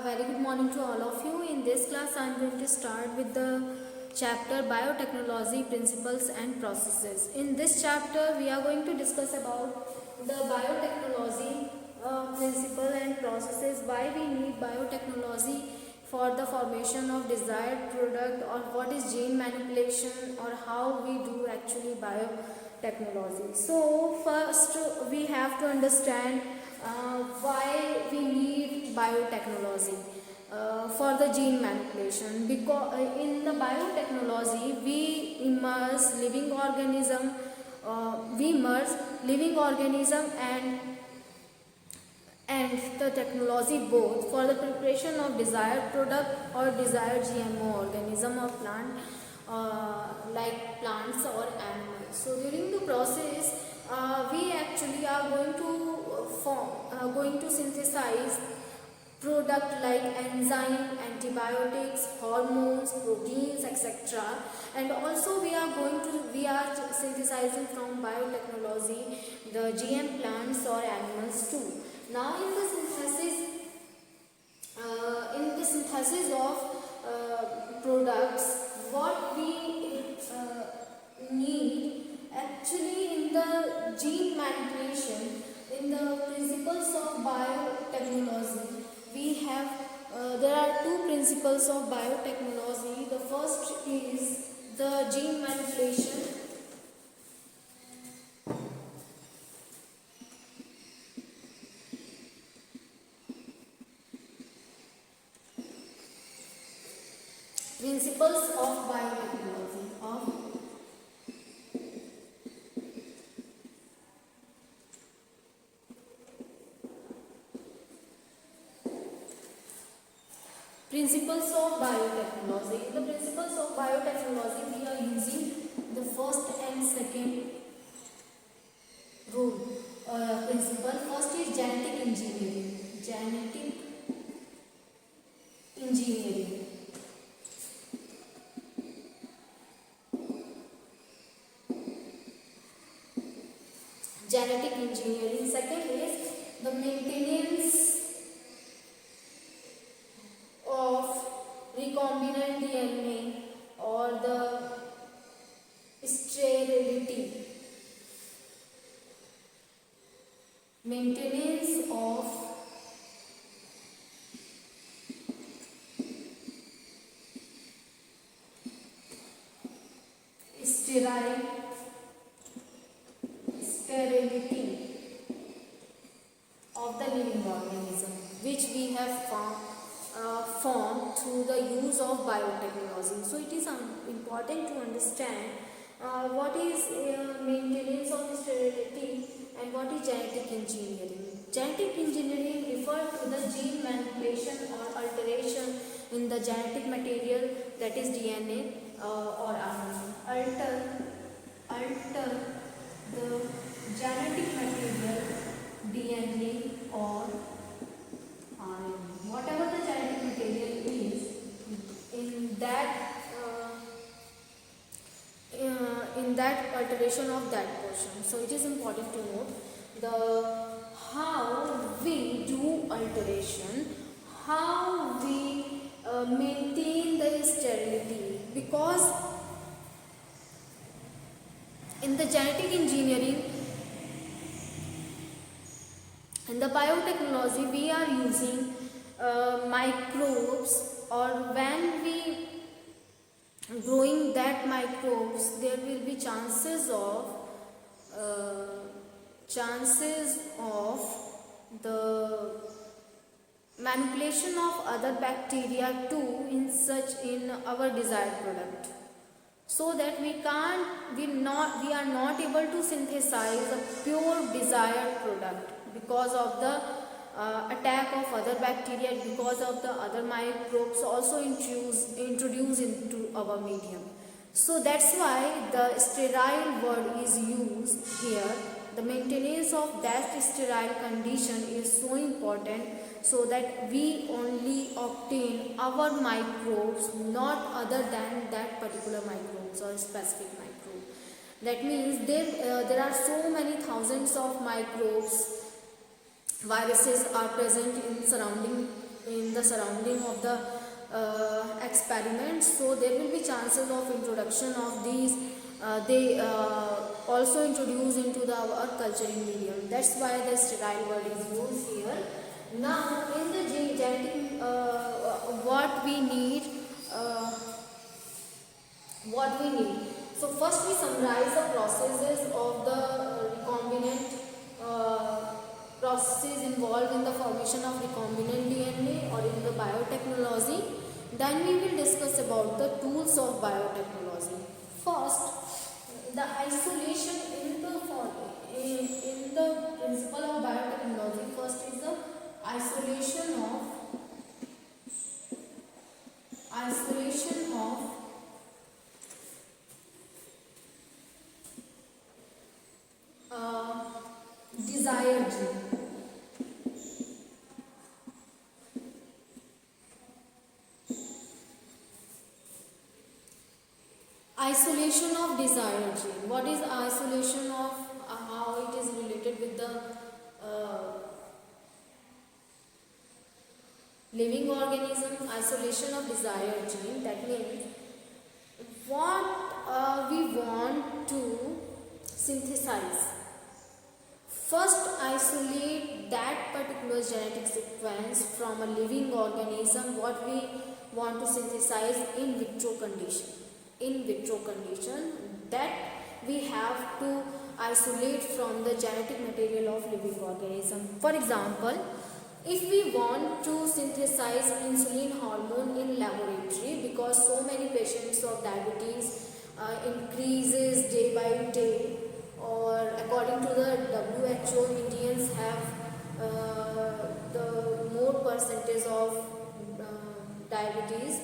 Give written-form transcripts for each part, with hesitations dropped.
A very good morning to all of you. In this class, I am going to start with the chapter Biotechnology Principles and Processes. In this chapter, we are going to discuss about the biotechnology principle and processes, why we need biotechnology for the formation of desired product, or what is gene manipulation, or how we do actually biotechnology. So first we have to understand why we need biotechnology for the gene manipulation, because in the biotechnology we merge living organism and the technology both for the preparation of desired product or desired GMO organism or plant, like plants or animals. So during the process, we actually are going to synthesize product like enzyme, antibiotics, hormones, proteins, etc. And also we are synthesizing from biotechnology the GM plants or animals too. Now in the synthesis of products, what we need actually in the gene manipulation, in the principles of biotechnology, we have there are two principles of biotechnology. The first is the gene manipulation. Principles of biotechnology Principles of biotechnology. In the principles of biotechnology, we are using the first and second rule principle. First is genetic engineering. Genetic engineering. Genetic engineering. Second is the maintenance of recombinant DNA or the sterility. Maintenance of sterility of the living organism, which we have formed through the use of biotechnology. So it is important to understand what is maintenance of sterility and what is genetic engineering. Genetic engineering refers to the gene manipulation or alteration in the genetic material, that is DNA or RNA. Alter the genetic material, DNA or RNA, whatever the genetic material is, in that alteration of that portion. So it is important to note the how we do alteration, how we maintain the sterility, because in the genetic engineering, in the biotechnology, we are using microbes, or when we growing that microbes, there will be chances of the manipulation of other bacteria too in our desired product, so that we are not able to synthesize a pure desired product because of the attack of other bacteria, because of the other microbes also introduced into our medium. So that's why the sterile word is used here. The maintenance of that sterile condition is so important, so that we only obtain our microbes, not other than that particular microbes or specific microbe. That means there are so many thousands of microbes, viruses are present in surrounding in the surrounding of the experiment, so there will be chances of introduction of these. They also introduce into the our culturing medium. That's why the sterile word is used here. Now in the genetic, what we need. So first we summarize the processes of the recombinant processes involved in the formation of recombinant DNA or in the biotechnology. Then we will discuss about the tools of biotechnology. First, the isolation in the principle of biotechnology. First is the isolation of desired gene. Isolation of desired gene. What is isolation of, how it is related with the living organism? Isolation of desired gene, that means what we want to synthesize. First, isolate that particular genetic sequence from a living organism, what we want to synthesize in vitro condition. In vitro condition, that we have to isolate from the genetic material of living organism. For example, if we want to synthesize insulin hormone in laboratory, because so many patients of diabetes increases day by day, or according to the WHO, Indians have the more percentage of diabetes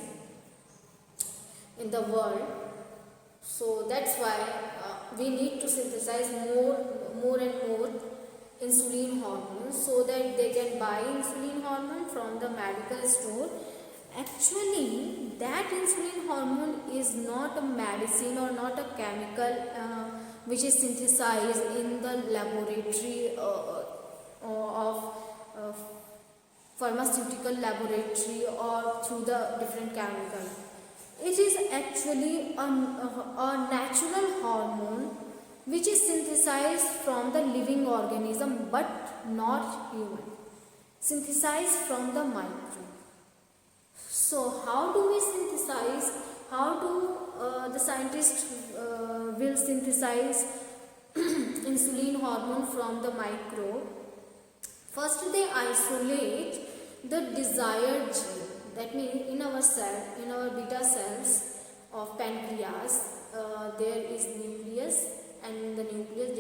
in the world. So that's why we need to synthesize more and more insulin hormones, so that they can buy insulin hormone from the medical store. Actually, that insulin hormone is not a medicine or not a chemical which is synthesized in the laboratory of pharmaceutical laboratory or through the different chemical. It is actually a natural hormone which is synthesized from the living organism but not human, synthesized from the microbe. So how do we synthesize? How do the scientists will synthesize insulin hormone from the microbe? First, they isolate the desired gene. That means in our cell, in our beta cells of pancreas, there is nucleus, and in the nucleus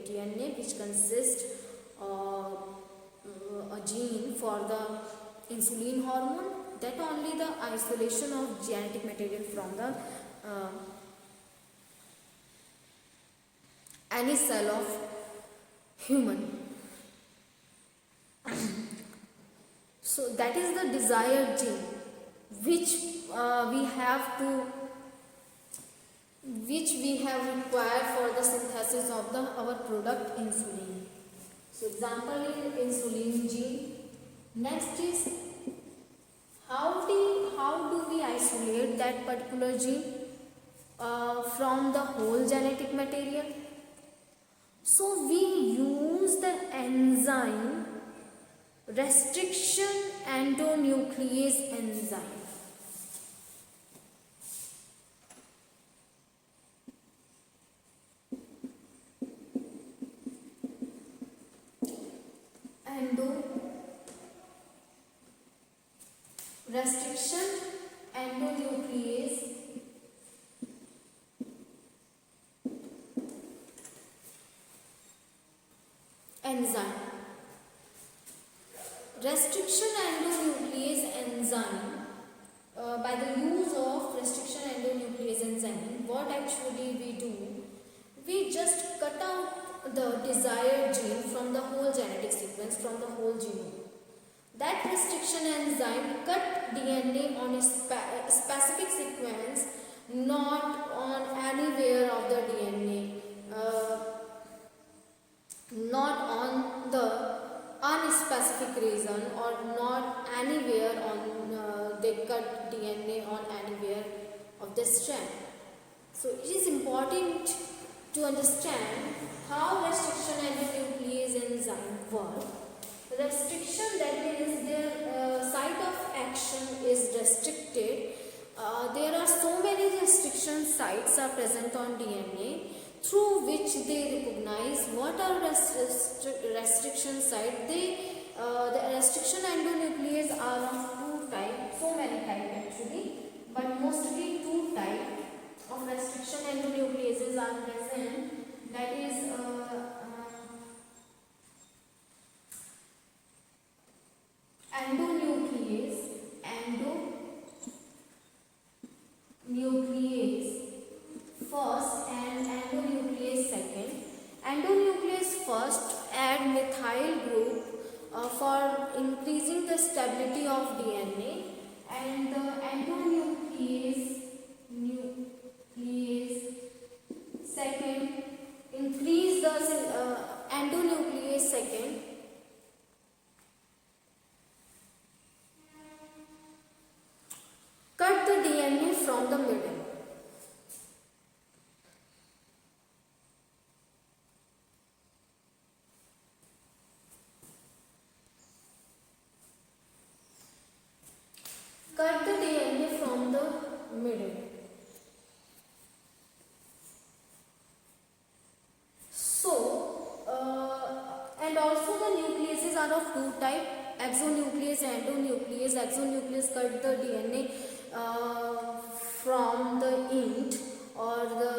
DNA, which consists of a gene for the insulin hormone. That only the isolation of genetic material from the any cell of human. So that is the desired gene which we have required for the synthesis of our product insulin. So example is insulin gene. Next is how do we isolate that particular gene from the whole genetic material? So we use the enzyme restriction endonuclease enzyme. Restriction endonuclease enzyme. Restriction endonuclease enzyme, by the use of restriction endonuclease enzyme, what actually we do? We just cut out the desired gene from the whole genetic sequence, from the whole genome. That restriction enzyme cut DNA on a specific sequence, not on anywhere of the DNA, not on the unspecified specific reason or not anywhere on they cut DNA on anywhere of the strand. So it is important to understand how restriction endonuclease enzyme work. Restriction, that means their site of action is restricted. There are so many restriction sites are present on DNA through which they recognize what are restriction site. The restriction endonuclease are of two types, so many types actually, but mostly two types of restriction endonucleases are present. That is endonuclease first and endonuclease second. Endonuclease first add methyl group for increasing the stability of DNA, and the endonuclease second increase the endonuclease second cut the DNA from the middle. Cut the DNA from the middle. So, and also the nucleases are of two types, exonuclease and endonuclease. Exonuclease cut the DNA from the end, or the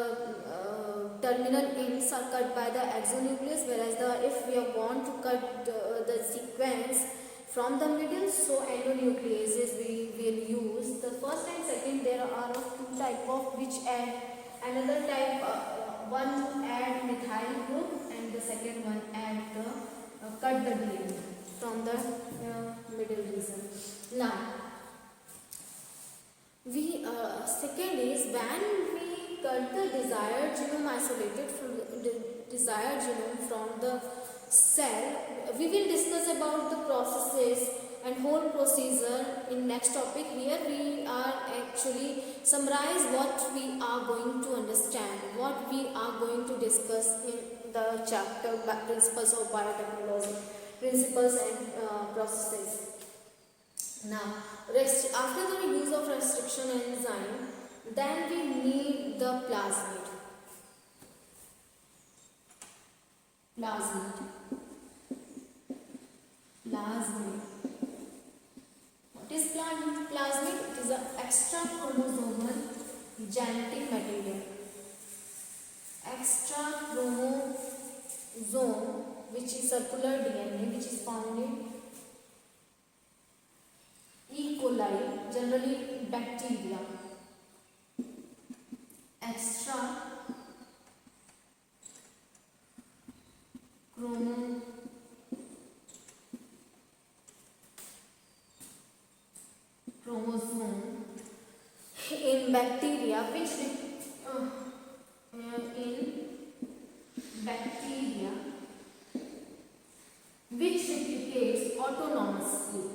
terminal ends are cut by the exonuclease, whereas if we want to cut the sequence from the middle, so endonucleases we will use. The first and second, there are of two type of which add another type, one add methyl group and the second one add the cut the DNA from the middle region. Now we second is when we cut the desired genome isolated from the desired genome from the cell. We will discuss about the processes and whole procedure in next topic. Here we are actually summarize what we are going to understand, what we are going to discuss in the chapter principles of biotechnology, principles and processes. Now, after the use of restriction enzyme, then we need the plasmid. What is plasmid? It is an extra chromosomal genetic material. Extra chromosome, which is circular DNA, which is found in E. coli, generally bacteria. Extra chromosome in bacteria, which replicates autonomously.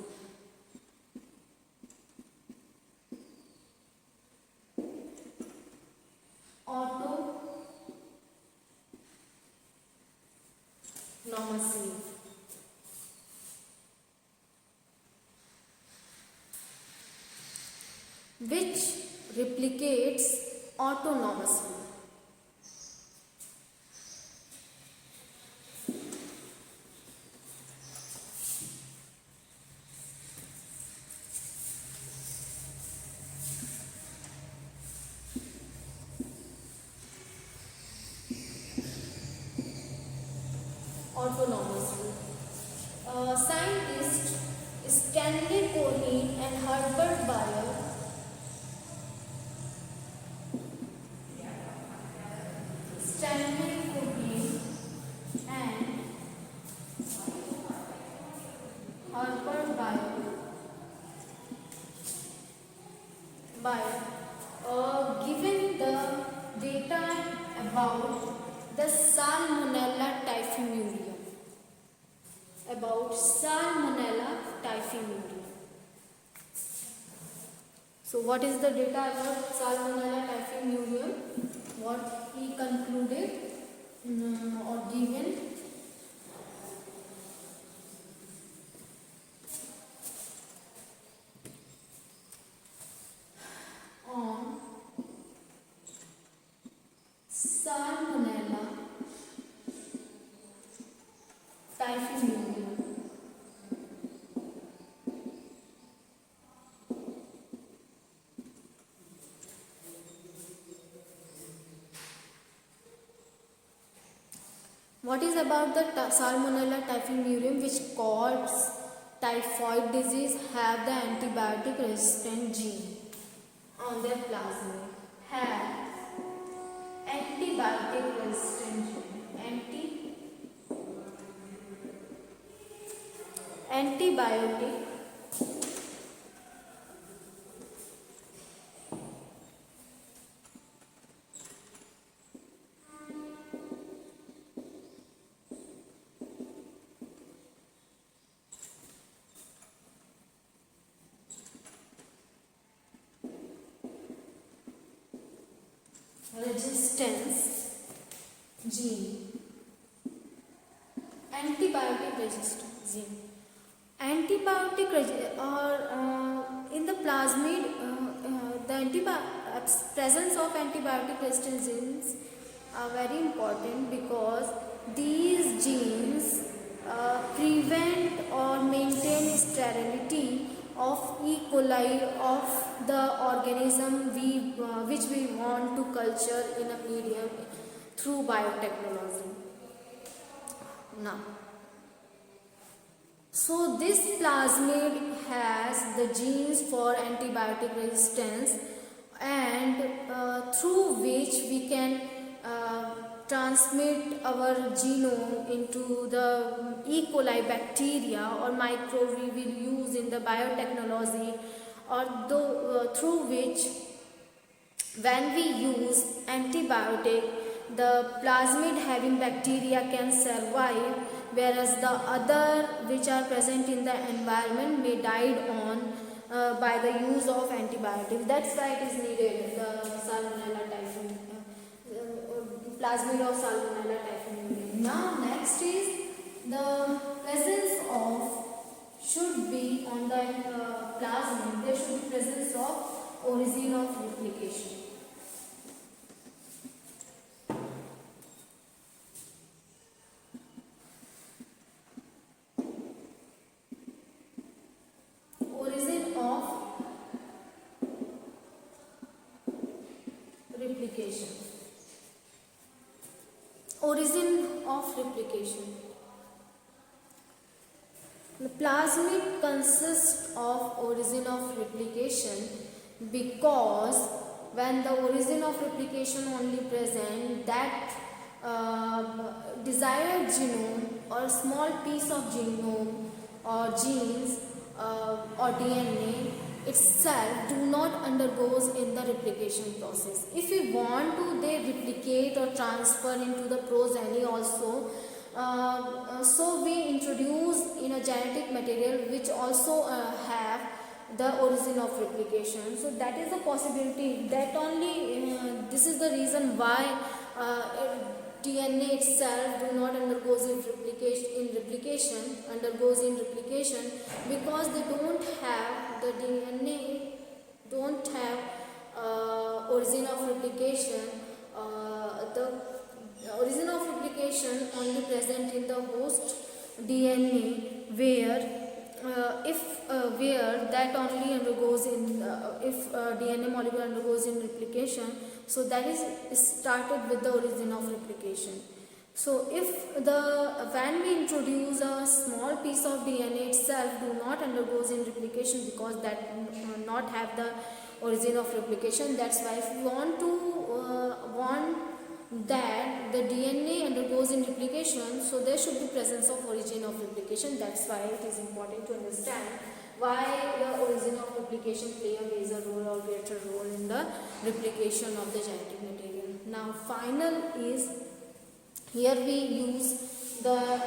Which replicates autonomously. Scientists Stanley Cohen and Herbert Bayer given the data about the Salmonella typhimurium. about Salmonella typhimurium. So what is the data about Salmonella typhimurium? What he concluded or given? On Salmonella typhimurium. What is about the Salmonella typhimurium, which causes typhoid disease, have the antibiotic resistant gene on their plasmid? Have antibiotic resistant gene. Antibiotic resistance gene. Antibiotic resistance gene. Antibiotic in the plasmid, the presence of antibiotic resistant genes are very important because these genes prevent or maintain sterility of E. coli of the organism which we want to culture in a medium through biotechnology. Now, so this plasmid has the genes for antibiotic resistance, and through which we can transmit our genome into the E. coli bacteria or microbe we will use in the biotechnology, or through which when we use antibiotic, the plasmid having bacteria can survive, whereas the other which are present in the environment may die on by the use of antibiotics. That's why it is needed, the Salmonella typhimurium, plasmid of Salmonella typhimurium. Now next is the presence of, should be on the plasmid, there should be presence of origin of replication. Origin of replication. Origin of replication. The plasmid consists of origin of replication because when the origin of replication only present, that desired genome or small piece of genome or genes or DNA itself do not undergoes in the replication process. If we want to, they replicate or transfer into the progeny also. So we introduce in a genetic material which also have the origin of replication. So that is a possibility. That only this is the reason why DNA itself do not undergoes in replication because they don't have, the DNA don't have origin of replication. The origin of replication only present in the host DNA, where that only undergoes in if DNA molecule undergoes in replication. So that is started with the origin of replication. So if when we introduce a small piece of DNA itself do not undergoes in replication because that not have the origin of replication. That's why if we want that the DNA undergoes in replication, so there should be presence of origin of replication. That's why it is important to understand why the origin of replication play a major role or greater role in the replication of the genetic material. Now final is, here we use the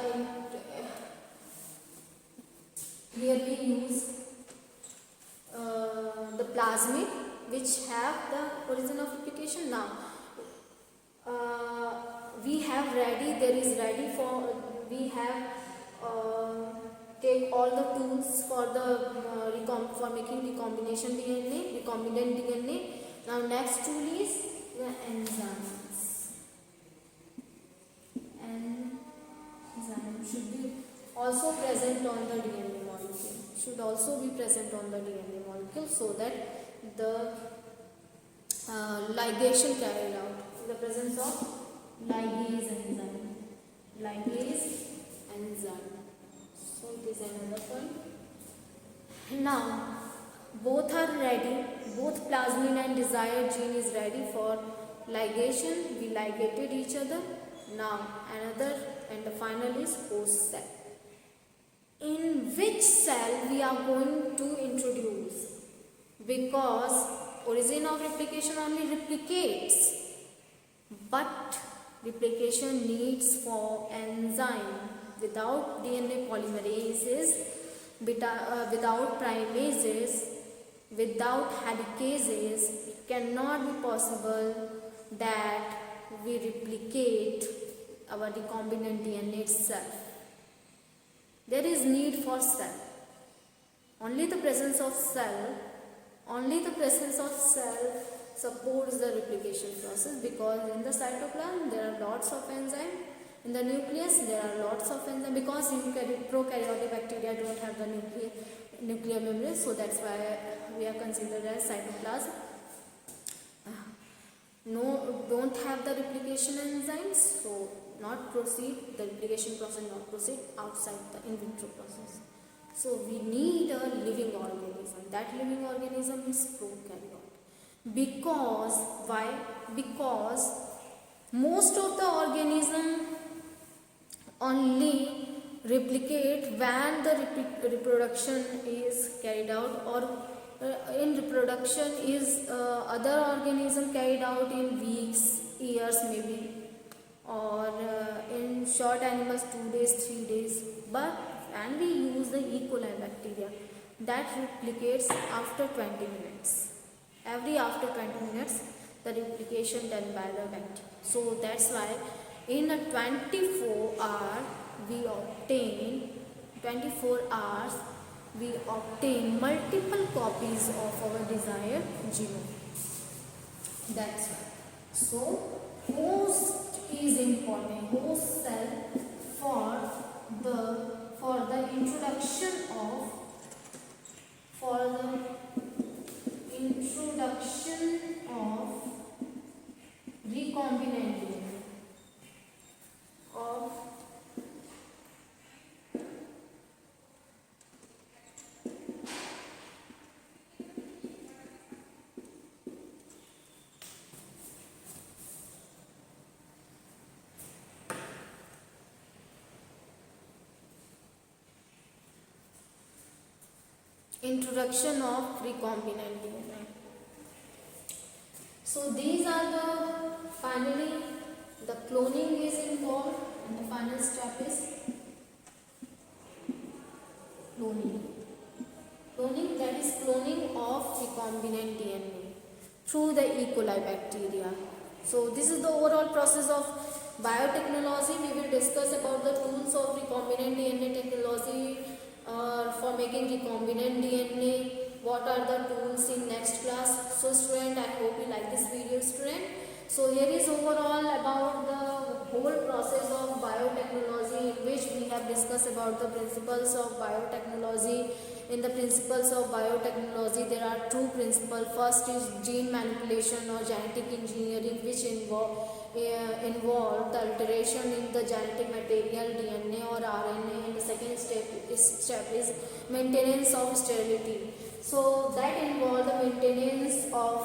here we use the plasmid which have the origin of replication. Now we have ready, there is ready for, we have take all the tools for the for making recombination DNA, recombinant DNA. Now next tool is the enzymes. Enzyme should be also present on the DNA molecule. Should also be present on the DNA molecule so that the ligation carried out. The presence of ligase enzyme. Ligase enzyme. So it is another point. Now both are ready. Both plasmid and desired gene is ready for ligation. We ligated each other. Now another and the final is host cell. In which cell we are going to introduce? Because origin of replication only replicates, but replication needs for enzyme. Without DNA polymerases, without primases, without helicases, it cannot be possible that we replicate our recombinant DNA itself. There is need for cell. Only the presence of cell supports the replication process, because in the cytoplasm there are lots of enzyme. In the nucleus there are lots of enzyme, because prokaryotic bacteria don't have the nuclear membrane, so that's why we are considered as cytoplasm. Don't have the replication enzymes, so not proceed, the replication process not proceed outside the in vitro process. So we need a living organism. That living organism is prokaryote. Because why? Because most of the organism only replicate when the reproduction is carried out, or in reproduction is other organism carried out in weeks, years maybe, or in short animals 2 days, 3 days. But and we use the E. coli bacteria that replicates after 20 minutes. Every after 20 minutes the replication done by the bacteria. So that's why in a 24 hours we obtain multiple copies of our desired genome. That's why. So host is important. Host cell for the introduction of recombinant DNA of introduction of recombinant DNA. So these are finally the cloning is involved, and the final step is cloning. Cloning, that is cloning of recombinant DNA through the E. coli bacteria. So this is the overall process of biotechnology. We will discuss about the tools of recombinant DNA technology for making recombinant DNA. What are the tools in next class? So student, I hope you like this video, student. So here is overall about the whole process of biotechnology, in which we have discussed about the principles of biotechnology. In the principles of biotechnology, there are two principles. First is gene manipulation or genetic engineering, which involve the alteration in the genetic material DNA or RNA, and the second step is maintenance of sterility. So that involves the maintenance of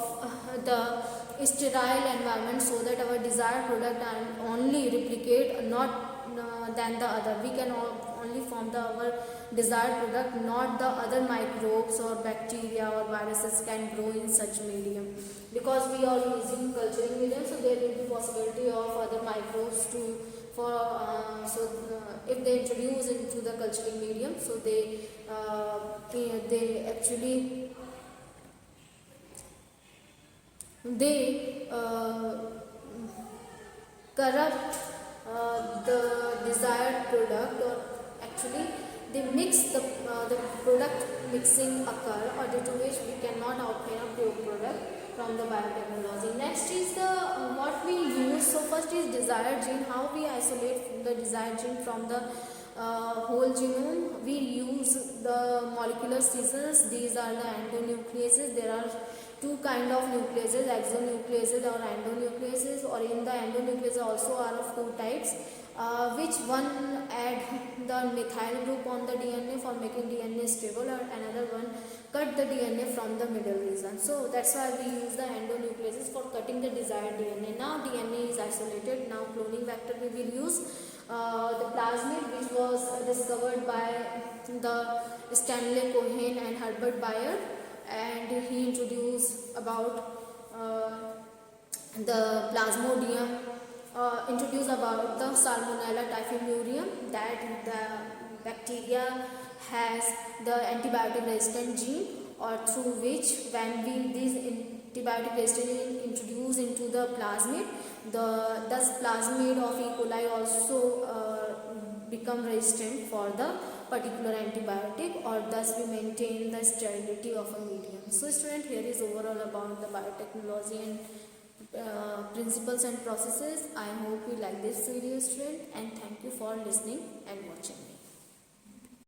the sterile environment, so that our desired product and only replicate, not than the other. We can only form our desired product, not the other microbes or bacteria or viruses can grow in such medium, because we are using culturing medium, so there will be possibility of other microbes to for if they introduce into the cultural medium, so they actually they corrupt the desired product, or actually they mix the product mixing occur, or due to which we cannot obtain a pure product from the biotechnology. Next is the what we use. So first is desired gene. How we isolate the desired gene from the whole genome? We use the molecular scissors. These are the endonucleases. There are two kind of nucleases, exonucleases or endonucleases, or in the endonucleases also are of two types, which one add the methyl group on the DNA for making DNA stable, or another one cut the DNA from the middle region. So that's why we use the endonucleases for cutting the desired DNA. Now DNA is isolated. Now cloning vector we will use. The plasmid, which was discovered by the Stanley Cohen and Herbert Bayer, and he introduced about the plasmodium, introduced about the Salmonella typhimurium, that the bacteria has the antibiotic resistant gene, or through which when we these antibiotic resistant gene introduced into the plasmid, thus plasmid of E. coli also become resistant for the particular antibiotic, or thus we maintain the sterility of a medium. So student, here is overall about the biotechnology and principles and processes. I hope you like this video, student, and thank you for listening and watching.